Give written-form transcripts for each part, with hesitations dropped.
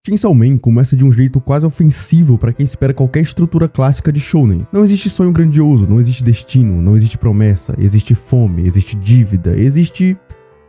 Chainsaw Man começa de um jeito quase ofensivo para quem espera qualquer estrutura clássica de shounen. Não existe sonho grandioso, não existe destino, não existe promessa, existe fome, existe dívida, existe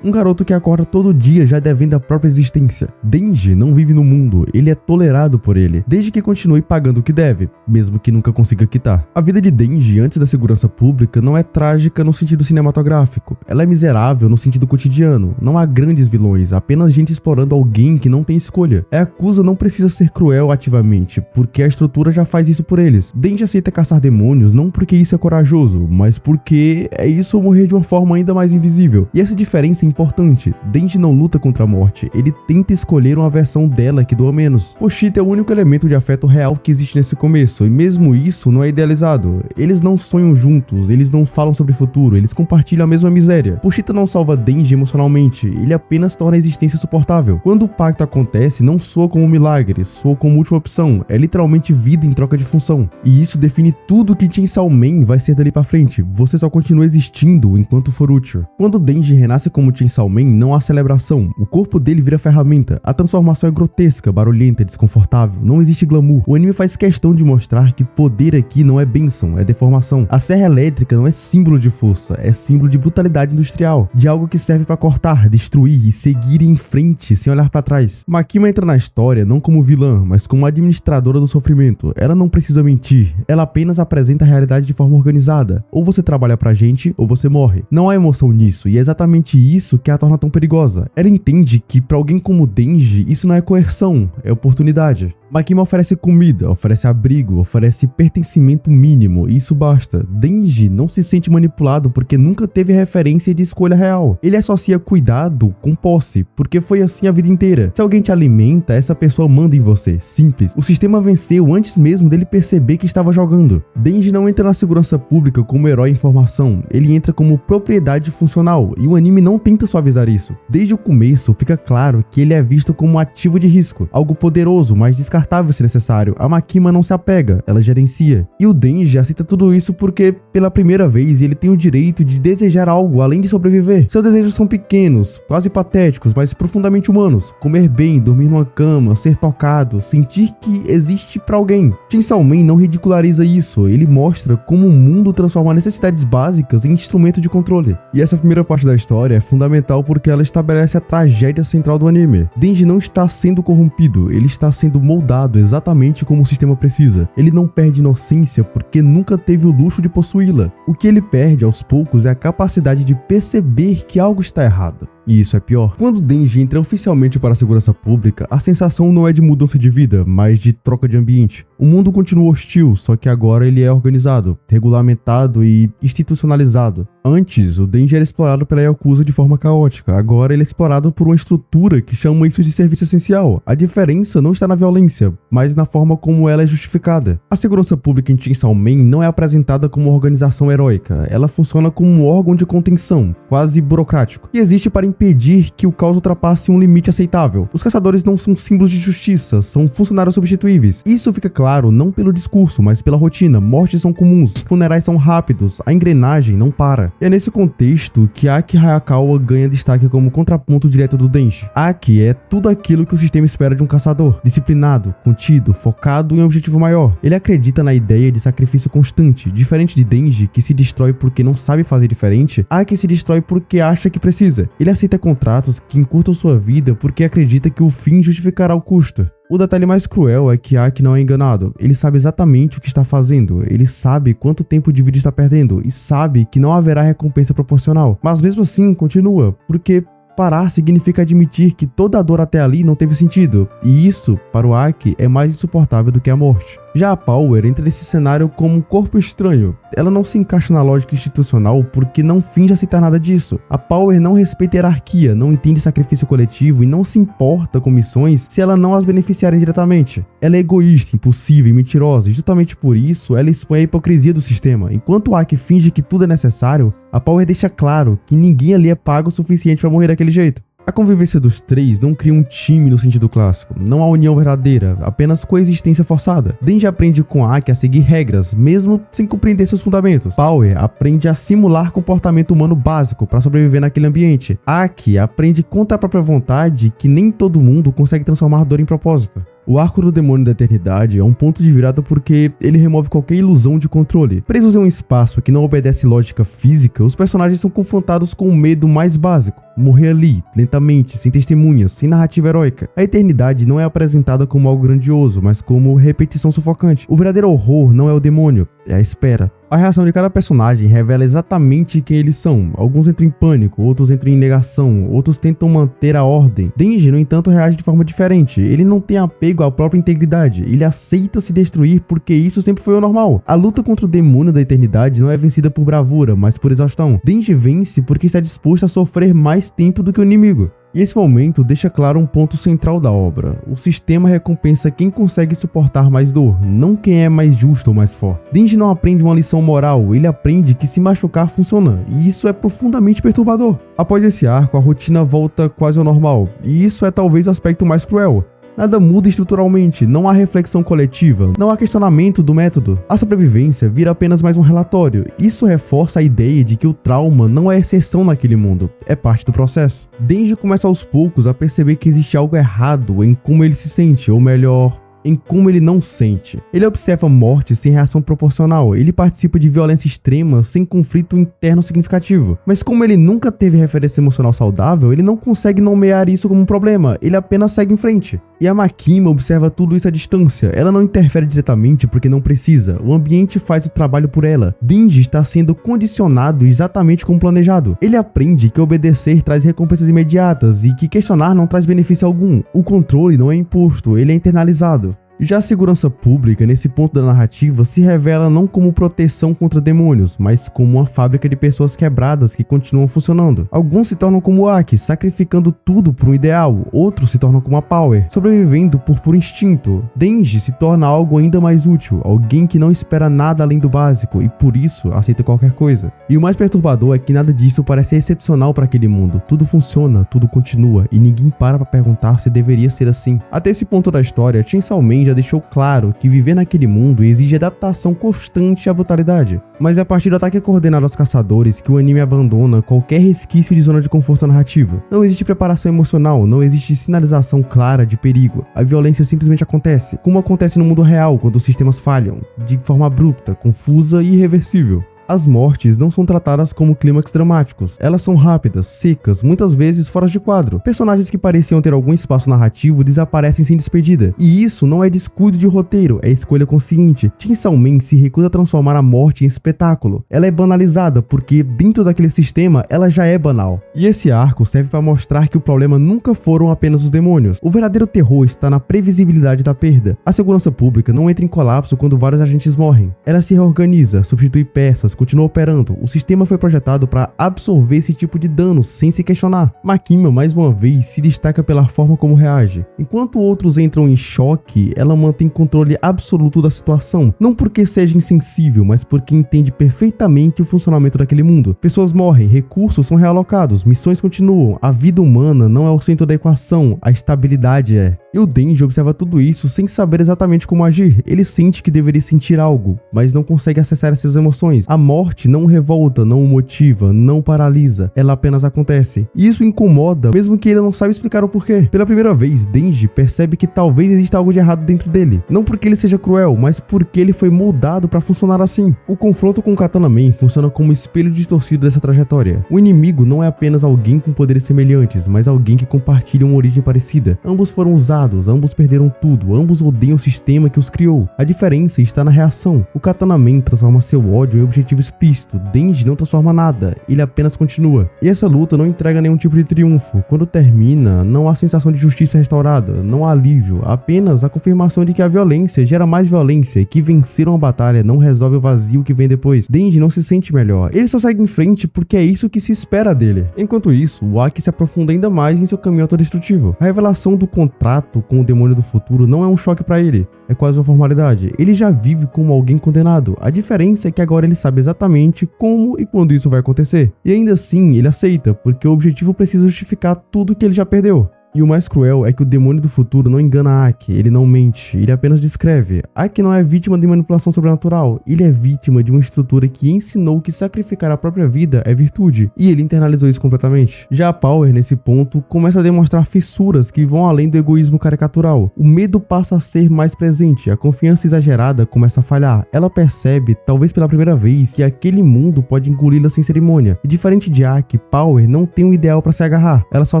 um garoto que acorda todo dia já devendo a própria existência. Denji não vive no mundo, ele é tolerado por ele, desde que continue pagando o que deve, mesmo que nunca consiga quitar. A vida de Denji antes da segurança pública não é trágica no sentido cinematográfico, ela é miserável no sentido cotidiano. Não há grandes vilões, apenas gente explorando alguém que não tem escolha. A Yakuza não precisa ser cruel ativamente, porque a estrutura já faz isso por eles. Denji aceita caçar demônios não porque isso é corajoso, mas porque é isso ou morrer de uma forma ainda mais invisível. E essa diferença é importante. Denji não luta contra a morte, ele tenta escolher uma versão dela que doa menos. Pochita é o único elemento de afeto real que existe nesse começo, e mesmo isso não é idealizado. Eles não sonham juntos, eles não falam sobre o futuro, eles compartilham a mesma miséria. Pochita não salva Denji emocionalmente, ele apenas torna a existência suportável. Quando o pacto acontece, não soa como um milagre, soa como última opção, é literalmente vida em troca de função. E isso define tudo que Chainsaw Man vai ser dali pra frente. Você só continua existindo enquanto for útil. Quando Denji renasce como Chainsaw Man, não há celebração. O corpo dele vira ferramenta. A transformação é grotesca, barulhenta, desconfortável. Não existe glamour. O anime faz questão de mostrar que poder aqui não é bênção, é deformação. A serra elétrica não é símbolo de força, é símbolo de brutalidade industrial, de algo que serve para cortar, destruir e seguir em frente sem olhar para trás. Makima entra na história não como vilã, mas como administradora do sofrimento. Ela não precisa mentir, ela apenas apresenta a realidade de forma organizada. Ou você trabalha pra gente, ou você morre. Não há emoção nisso, e é exatamente isso que a torna tão perigosa. Ela entende que para alguém como Denji, isso não é coerção, é oportunidade. Makima oferece comida, oferece abrigo, oferece pertencimento mínimo, e isso basta. Denji não se sente manipulado porque nunca teve referência de escolha real. Ele associa cuidado com posse, porque foi assim a vida inteira. Se alguém te alimenta, essa pessoa manda em você. Simples. O sistema venceu antes mesmo dele perceber que estava jogando. Denji não entra na segurança pública como herói em formação, ele entra como propriedade funcional, e o anime não tenta suavizar isso. Desde o começo fica claro que ele é visto como um ativo de risco, algo poderoso, mas descartável se necessário. A Makima não se apega, ela gerencia. E o Denji aceita tudo isso porque, pela primeira vez, ele tem o direito de desejar algo além de sobreviver. Seus desejos são pequenos, quase patéticos, mas profundamente humanos. Comer bem, dormir numa cama, ser tocado, sentir que existe pra alguém. Chainsaw Man não ridiculariza isso, ele mostra como o mundo transforma necessidades básicas em instrumento de controle. E essa primeira parte da história é fundamental porque ela estabelece a tragédia central do anime. Denji não está sendo corrompido, ele está sendo moldado exatamente como o sistema precisa. Ele não perde inocência porque nunca teve o luxo de possuí-la. O que ele perde aos poucos é a capacidade de perceber que algo está errado. E isso é pior. Quando Denji entra oficialmente para a segurança pública, a sensação não é de mudança de vida, mas de troca de ambiente. O mundo continua hostil, só que agora ele é organizado, regulamentado e institucionalizado. Antes, o Denji era explorado pela Yakuza de forma caótica. Agora ele é explorado por uma estrutura que chama isso de serviço essencial. A diferença não está na violência, mas na forma como ela é justificada. A segurança pública em Chainsaw Man não é apresentada como uma organização heróica. Ela funciona como um órgão de contenção, quase burocrático, e existe para impedir que o caos ultrapasse um limite aceitável. Os caçadores não são símbolos de justiça, são funcionários substituíveis. Isso fica claro não pelo discurso, mas pela rotina. Mortes são comuns, funerais são rápidos, a engrenagem não para. E é nesse contexto que Aki Hayakawa ganha destaque como contraponto direto do Denji. Aki é tudo aquilo que o sistema espera de um caçador: disciplinado, contido, focado em um objetivo maior. Ele acredita na ideia de sacrifício constante. Diferente de Denji, que se destrói porque não sabe fazer diferente, Aki se destrói porque acha que precisa. Ele aceita contratos que encurtam sua vida porque acredita que o fim justificará o custo. O detalhe mais cruel é que Aki não é enganado. Ele sabe exatamente o que está fazendo, ele sabe quanto tempo de vida está perdendo e sabe que não haverá recompensa proporcional. Mas mesmo assim, continua, porque parar significa admitir que toda a dor até ali não teve sentido, e isso, para o Aki, é mais insuportável do que a morte. Já a Power entra nesse cenário como um corpo estranho. Ela não se encaixa na lógica institucional porque não finge aceitar nada disso. A Power não respeita a hierarquia, não entende sacrifício coletivo e não se importa com missões se ela não as beneficiarem diretamente. Ela é egoísta, impulsiva e mentirosa, e justamente por isso ela expõe a hipocrisia do sistema. Enquanto o Aki finge que tudo é necessário, a Power deixa claro que ninguém ali é pago o suficiente para morrer daquele jeito. A convivência dos três não cria um time no sentido clássico, não há união verdadeira, apenas coexistência forçada. Denji aprende com Aki a seguir regras, mesmo sem compreender seus fundamentos. Power aprende a simular comportamento humano básico para sobreviver naquele ambiente. Aki aprende contra a própria vontade que nem todo mundo consegue transformar dor em propósito. O arco do Demônio da Eternidade é um ponto de virada porque ele remove qualquer ilusão de controle. Presos em um espaço que não obedece lógica física, os personagens são confrontados com o medo mais básico: morrer ali, lentamente, sem testemunhas, sem narrativa heróica. A eternidade não é apresentada como algo grandioso, mas como repetição sufocante. O verdadeiro horror não é o demônio, é a espera. A reação de cada personagem revela exatamente quem eles são. Alguns entram em pânico, outros entram em negação, outros tentam manter a ordem. Denji, no entanto, reage de forma diferente. Ele não tem apego à própria integridade, ele aceita se destruir porque isso sempre foi o normal. A luta contra o demônio da eternidade não é vencida por bravura, mas por exaustão. Denji vence porque está disposto a sofrer mais tempo do que o inimigo. E esse momento deixa claro um ponto central da obra. O sistema recompensa quem consegue suportar mais dor, não quem é mais justo ou mais forte. Denji não aprende uma lição moral, ele aprende que se machucar funciona, e isso é profundamente perturbador. Após esse arco, a rotina volta quase ao normal, e isso é talvez o aspecto mais cruel. Nada muda estruturalmente, não há reflexão coletiva, não há questionamento do método. A sobrevivência vira apenas mais um relatório. Isso reforça a ideia de que o trauma não é exceção naquele mundo, é parte do processo. Denji começa aos poucos a perceber que existe algo errado em como ele se sente, ou melhor, em como ele não sente. Ele observa morte sem reação proporcional, ele participa de violência extrema sem conflito interno significativo. Mas como ele nunca teve referência emocional saudável, ele não consegue nomear isso como um problema, ele apenas segue em frente. E a Makima observa tudo isso à distância, ela não interfere diretamente porque não precisa, o ambiente faz o trabalho por ela. Denji está sendo condicionado exatamente como planejado. Ele aprende que obedecer traz recompensas imediatas e que questionar não traz benefício algum. O controle não é imposto, ele é internalizado. Já a segurança pública, nesse ponto da narrativa, se revela não como proteção contra demônios, mas como uma fábrica de pessoas quebradas que continuam funcionando. Alguns se tornam como Aki, sacrificando tudo por um ideal, outros se tornam como a Power, sobrevivendo por puro instinto. Denji se torna algo ainda mais útil, alguém que não espera nada além do básico e por isso aceita qualquer coisa. E o mais perturbador é que nada disso parece excepcional para aquele mundo. Tudo funciona, tudo continua e ninguém para perguntar se deveria ser assim. Até esse ponto da história, Chainsaw Man já deixou claro que viver naquele mundo exige adaptação constante à brutalidade. Mas é a partir do ataque coordenado aos caçadores que o anime abandona qualquer resquício de zona de conforto narrativa. Não existe preparação emocional, não existe sinalização clara de perigo. A violência simplesmente acontece, como acontece no mundo real quando os sistemas falham, de forma abrupta, confusa e irreversível. As mortes não são tratadas como clímax dramáticos, elas são rápidas, secas, muitas vezes fora de quadro. Personagens que pareciam ter algum espaço narrativo desaparecem sem despedida. E isso não é descuido de roteiro, é escolha consciente. Chainsaw Man se recusa a transformar a morte em espetáculo. Ela é banalizada porque dentro daquele sistema ela já é banal. E esse arco serve para mostrar que o problema nunca foram apenas os demônios. O verdadeiro terror está na previsibilidade da perda. A segurança pública não entra em colapso quando vários agentes morrem. Ela se reorganiza, substitui peças, continua operando. O sistema foi projetado para absorver esse tipo de dano sem se questionar. Makima, mais uma vez, se destaca pela forma como reage. Enquanto outros entram em choque, ela mantém controle absoluto da situação. Não porque seja insensível, mas porque entende perfeitamente o funcionamento daquele mundo. Pessoas morrem, recursos são realocados, missões continuam. A vida humana não é o centro da equação, a estabilidade é. E o Denji observa tudo isso sem saber exatamente como agir. Ele sente que deveria sentir algo, mas não consegue acessar essas emoções. A morte não o revolta, não o motiva, não o paralisa, ela apenas acontece. E isso incomoda, mesmo que ele não saiba explicar o porquê. Pela primeira vez, Denji percebe que talvez exista algo de errado dentro dele. Não porque ele seja cruel, mas porque ele foi moldado para funcionar assim. O confronto com o Katana Man funciona como espelho distorcido dessa trajetória. O inimigo não é apenas alguém com poderes semelhantes, mas alguém que compartilha uma origem parecida. Ambos foram usados, ambos perderam tudo, ambos odeiam o sistema que os criou. A diferença está na reação. O Katana Man transforma seu ódio em objetivo explícito. Denji não transforma nada, ele apenas continua. E essa luta não entrega nenhum tipo de triunfo. Quando termina, não há sensação de justiça restaurada, não há alívio, apenas a confirmação de que a violência gera mais violência e que vencer uma batalha não resolve o vazio que vem depois. Denji não se sente melhor, ele só segue em frente porque é isso que se espera dele. Enquanto isso, o Aki se aprofunda ainda mais em seu caminho autodestrutivo. A revelação do contrato com o demônio do futuro não é um choque para ele, é quase uma formalidade. Ele já vive como alguém condenado. A diferença é que agora ele sabe exatamente como e quando isso vai acontecer. E ainda assim, ele aceita, porque o objetivo precisa justificar tudo que ele já perdeu. E o mais cruel é que o demônio do futuro não engana Aki, ele não mente, ele apenas descreve. Aki não é vítima de manipulação sobrenatural, ele é vítima de uma estrutura que ensinou que sacrificar a própria vida é virtude, e ele internalizou isso completamente. Já a Power, nesse ponto, começa a demonstrar fissuras que vão além do egoísmo caricatural. O medo passa a ser mais presente, a confiança exagerada começa a falhar. Ela percebe, talvez pela primeira vez, que aquele mundo pode engoli-la sem cerimônia. E diferente de Aki, Power não tem um ideal para se agarrar, ela só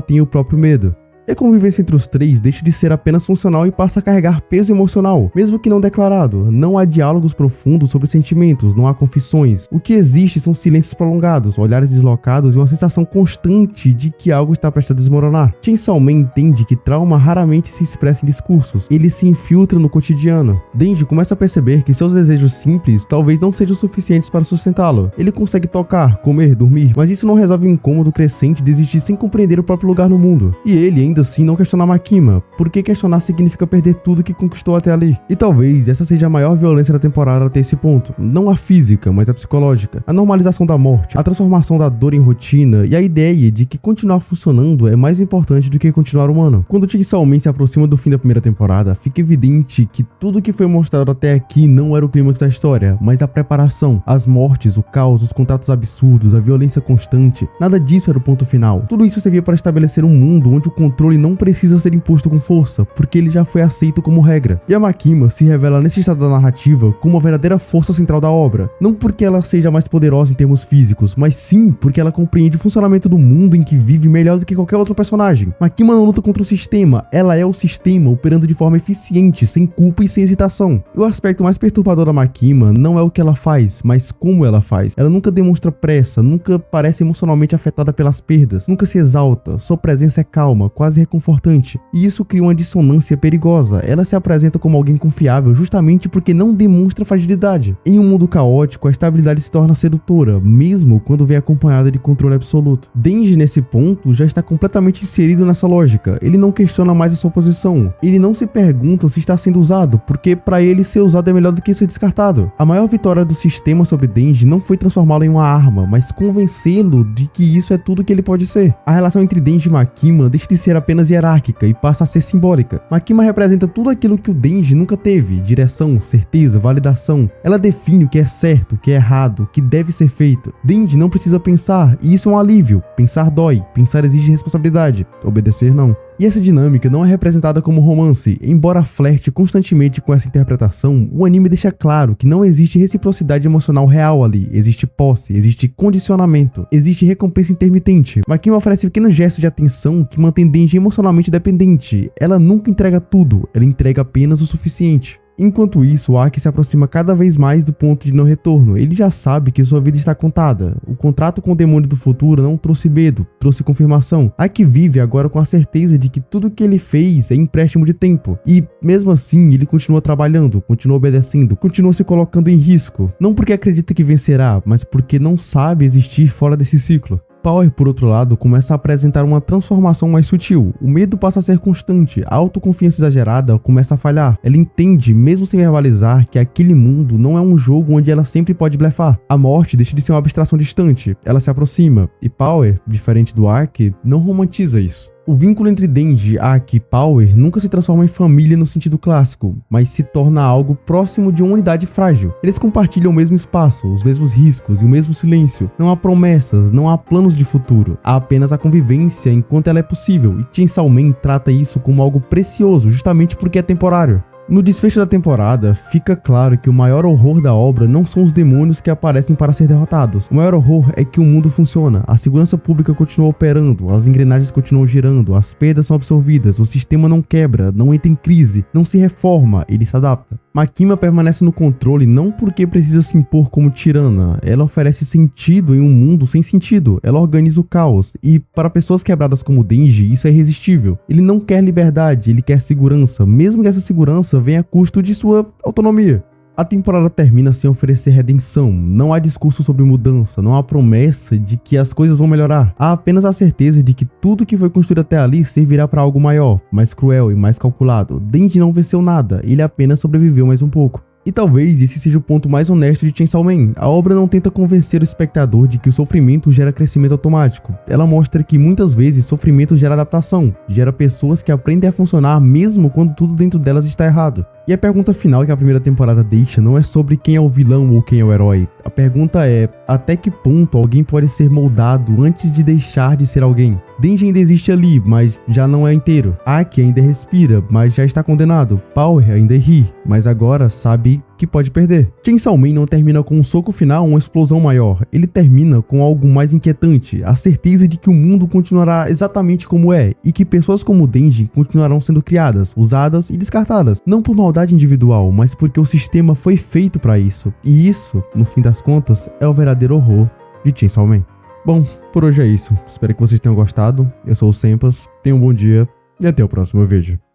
tem o próprio medo. E a convivência entre os três deixa de ser apenas funcional e passa a carregar peso emocional, mesmo que não declarado. Não há diálogos profundos sobre sentimentos, não há confissões. O que existe são silêncios prolongados, olhares deslocados e uma sensação constante de que algo está prestes a desmoronar. Chainsaw Man entende que trauma raramente se expressa em discursos, ele se infiltra no cotidiano. Denji começa a perceber que seus desejos simples talvez não sejam suficientes para sustentá-lo. Ele consegue tocar, comer, dormir, mas isso não resolve o incômodo crescente de existir sem compreender o próprio lugar no mundo. E ele ainda assim não questionar Makima, porque questionar significa perder tudo que conquistou até ali. E talvez essa seja a maior violência da temporada até esse ponto, não a física, mas a psicológica, a normalização da morte, a transformação da dor em rotina e a ideia de que continuar funcionando é mais importante do que continuar humano. Quando Chainsaw Man se aproxima do fim da primeira temporada, fica evidente que tudo que foi mostrado até aqui não era o clímax da história, mas a preparação, as mortes, o caos, os contratos absurdos, a violência constante, nada disso era o ponto final. Tudo isso servia para estabelecer um mundo onde o controle não precisa ser imposto com força, porque ele já foi aceito como regra. E a Makima se revela nesse estado da narrativa como a verdadeira força central da obra, não porque ela seja mais poderosa em termos físicos, mas sim porque ela compreende o funcionamento do mundo em que vive melhor do que qualquer outro personagem. Makima não luta contra o sistema, ela é o sistema operando de forma eficiente, sem culpa e sem hesitação. E o aspecto mais perturbador da Makima não é o que ela faz, mas como ela faz. Ela nunca demonstra pressa, nunca parece emocionalmente afetada pelas perdas, nunca se exalta, sua presença é calma, quase reconfortante, e isso cria uma dissonância perigosa. Ela se apresenta como alguém confiável justamente porque não demonstra fragilidade. Em um mundo caótico, a estabilidade se torna sedutora, mesmo quando vem acompanhada de controle absoluto. Denji, nesse ponto, já está completamente inserido nessa lógica. Ele não questiona mais a sua posição. Ele não se pergunta se está sendo usado, porque para ele ser usado é melhor do que ser descartado. A maior vitória do sistema sobre Denji não foi transformá-lo em uma arma, mas convencê-lo de que isso é tudo que ele pode ser. A relação entre Denji e Makima deixa de ser apenas hierárquica e passa a ser simbólica. Makima representa tudo aquilo que o Denji nunca teve: direção, certeza, validação. Ela define o que é certo, o que é errado, o que deve ser feito. Denji não precisa pensar, e isso é um alívio. Pensar dói, pensar exige responsabilidade, obedecer não. E essa dinâmica não é representada como romance, embora flerte constantemente com essa interpretação. O anime deixa claro que não existe reciprocidade emocional real ali, existe posse, existe condicionamento, existe recompensa intermitente. Makima oferece pequenos gestos de atenção que mantém Denji emocionalmente dependente. Ela nunca entrega tudo, ela entrega apenas o suficiente. Enquanto isso, Aki se aproxima cada vez mais do ponto de não retorno. Ele já sabe que sua vida está contada. O contrato com o demônio do futuro não trouxe medo, trouxe confirmação. Aki vive agora com a certeza de que tudo que ele fez é empréstimo de tempo. E, mesmo assim, ele continua trabalhando, continua obedecendo, continua se colocando em risco. Não porque acredita que vencerá, mas porque não sabe existir fora desse ciclo. Power, por outro lado, começa a apresentar uma transformação mais sutil. O medo passa a ser constante, a autoconfiança exagerada começa a falhar. Ela entende, mesmo sem verbalizar, que aquele mundo não é um jogo onde ela sempre pode blefar. A morte deixa de ser uma abstração distante, ela se aproxima. E Power, diferente do Aki, não romantiza isso. O vínculo entre Denji, Aki e Power nunca se transforma em família no sentido clássico, mas se torna algo próximo de uma unidade frágil. Eles compartilham o mesmo espaço, os mesmos riscos e o mesmo silêncio. Não há promessas, não há planos de futuro. Há apenas a convivência enquanto ela é possível, e Chainsaw Man trata isso como algo precioso, justamente porque é temporário. No desfecho da temporada, fica claro que o maior horror da obra não são os demônios que aparecem para ser derrotados. O maior horror é que o mundo funciona, a segurança pública continua operando, as engrenagens continuam girando, as perdas são absorvidas, o sistema não quebra, não entra em crise, não se reforma, ele se adapta. Makima permanece no controle não porque precisa se impor como tirana, ela oferece sentido em um mundo sem sentido, ela organiza o caos, e para pessoas quebradas como Denji, isso é irresistível. Ele não quer liberdade, ele quer segurança, mesmo que essa segurança venha a custo de sua autonomia. A temporada termina sem oferecer redenção, não há discurso sobre mudança, não há promessa de que as coisas vão melhorar. Há apenas a certeza de que tudo que foi construído até ali servirá para algo maior, mais cruel e mais calculado. Denji não venceu nada, ele apenas sobreviveu mais um pouco. E talvez esse seja o ponto mais honesto de Chainsaw Man. A obra não tenta convencer o espectador de que o sofrimento gera crescimento automático. Ela mostra que muitas vezes sofrimento gera adaptação, gera pessoas que aprendem a funcionar mesmo quando tudo dentro delas está errado. E a pergunta final que a primeira temporada deixa não é sobre quem é o vilão ou quem é o herói. A pergunta é, até que ponto alguém pode ser moldado antes de deixar de ser alguém? Denji ainda existe ali, mas já não é inteiro. Aki ainda respira, mas já está condenado. Power ainda ri, mas agora sabe que pode perder. Chainsaw Man não termina com um soco final ou uma explosão maior. Ele termina com algo mais inquietante, a certeza de que o mundo continuará exatamente como é e que pessoas como Denji continuarão sendo criadas, usadas e descartadas. Não por maldade individual, mas porque o sistema foi feito para isso. E isso, no fim das contas, é o verdadeiro horror de Chainsaw Man. Bom, por hoje é isso. Espero que vocês tenham gostado. Eu sou o Sempas, tenham um bom dia e até o próximo vídeo.